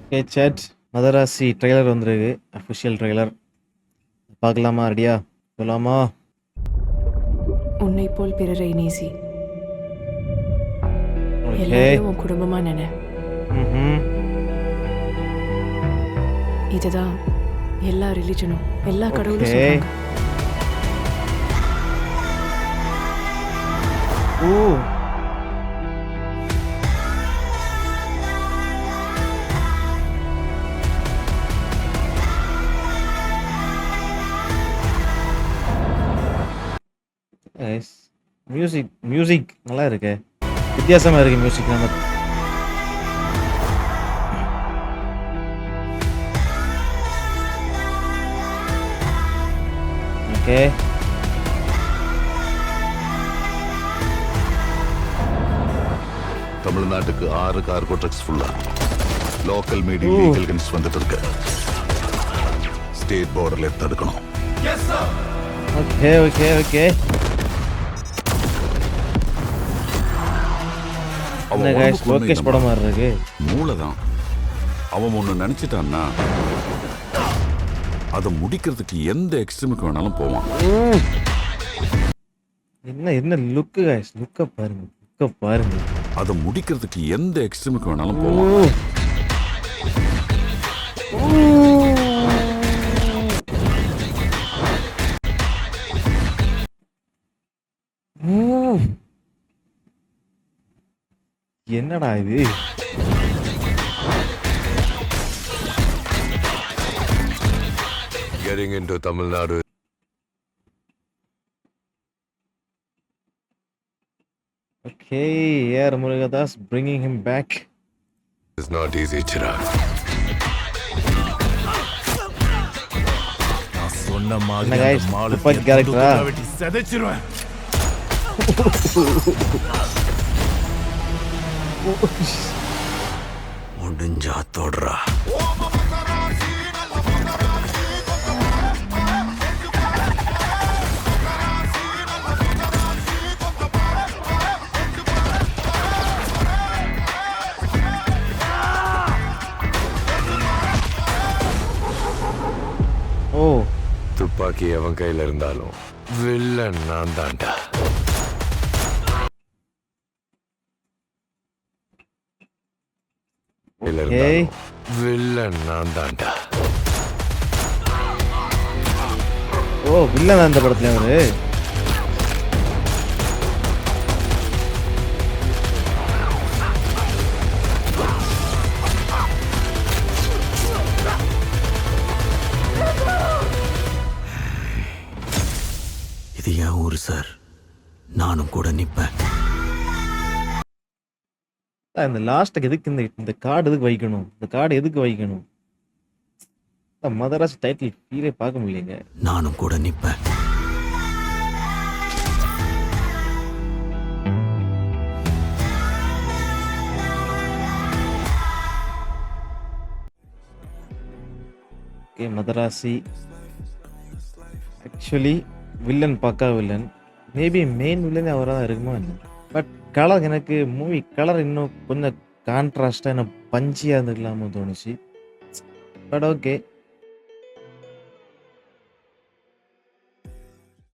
Okay chat Madrasi trailer வந்திருக்கு. Official trailer பார்க்கலாமா? ரெடியா? சொல்லாமா? உன்னை போல் பிறரை நேசி, ஓகே. எல்லாரையும் உன் குடும்பமா நினை. ம் இதுதான் எல்லா ரிலிஜனும் எல்லா கடவுளும் ஓகே. சொல்றாங்க. ஓ நைஸ். மியூசிக் நல்லா இருக்கு. வித்தியாசமா இருக்கு மியூசிக். நம்ம ஓகே. தமிழ்நாட்டுக்கு 6 கார்கோ ட்ரக்ஸ் ஃபுல்லா லோக்கல் மீடியம் லீகல் கன்ஸ் வந்துட்டு இருக்கு. ஸ்டேட் பார்டர்ல தடுக்கணும். Okay okay okay. என்ன गाइस லோகேஷ் படம் மாதிரி இருக்கு. மூளைதான். அவன் ஒண்ணு நினைச்சிட்டான்னா அதை முடிக்கிறதுக்கு எந்த எக்ஸ்ட்ரீமுக்கு வேணாலும் போவான். என்ன லுக் गाइस, லுக்க பாருங்க. அதை முடிக்கிறதுக்கு எந்த எக்ஸ்ட்ரீமுக்கு வேணாலும் போவான். என்னடா இது? Getting into Tamil Nadu Okay, yeah, Murugadas bringing him back. is not easy, Chirag. என்ன guys, துப்பாக்கி கேரக்டரா? முடிஞ்சா தொடுறா. ஓ துப்பாக்கி அவன் கையில இருந்தாலும் வில்லன் நான் தான்டா. வில்லன் நான் தான்டா. ஓ வில்லன் அந்த படத்துல அவரு. இது என் ஊரு சார், நானும் கூட நிப்பேன். இந்த லாஸ்ட்டுக்கு எதுக்கு இந்த கார்டு எதுக்கு வைக்கணும்? இந்த கார்டு எதுக்கு வைக்கணும்? மதராசி டைட்டில் ஃபீலே பார்க்க முடியலைங்க. நானும் கூட நிப்பேன். ஓகே மதராசி ஆக்சுவலி வில்லன் பக்கா வில்லன். மேபி மெயின் வில்லன் அவராக தான் இருக்குமோ என்ன. பட் கலர் எனக்கு மூவி கலர் இன்னும் கொஞ்சம் கான்ட்ராஸ்டாக என்ன பஞ்சியாக இருந்துக்கலாமோ தோணுச்சு. But okay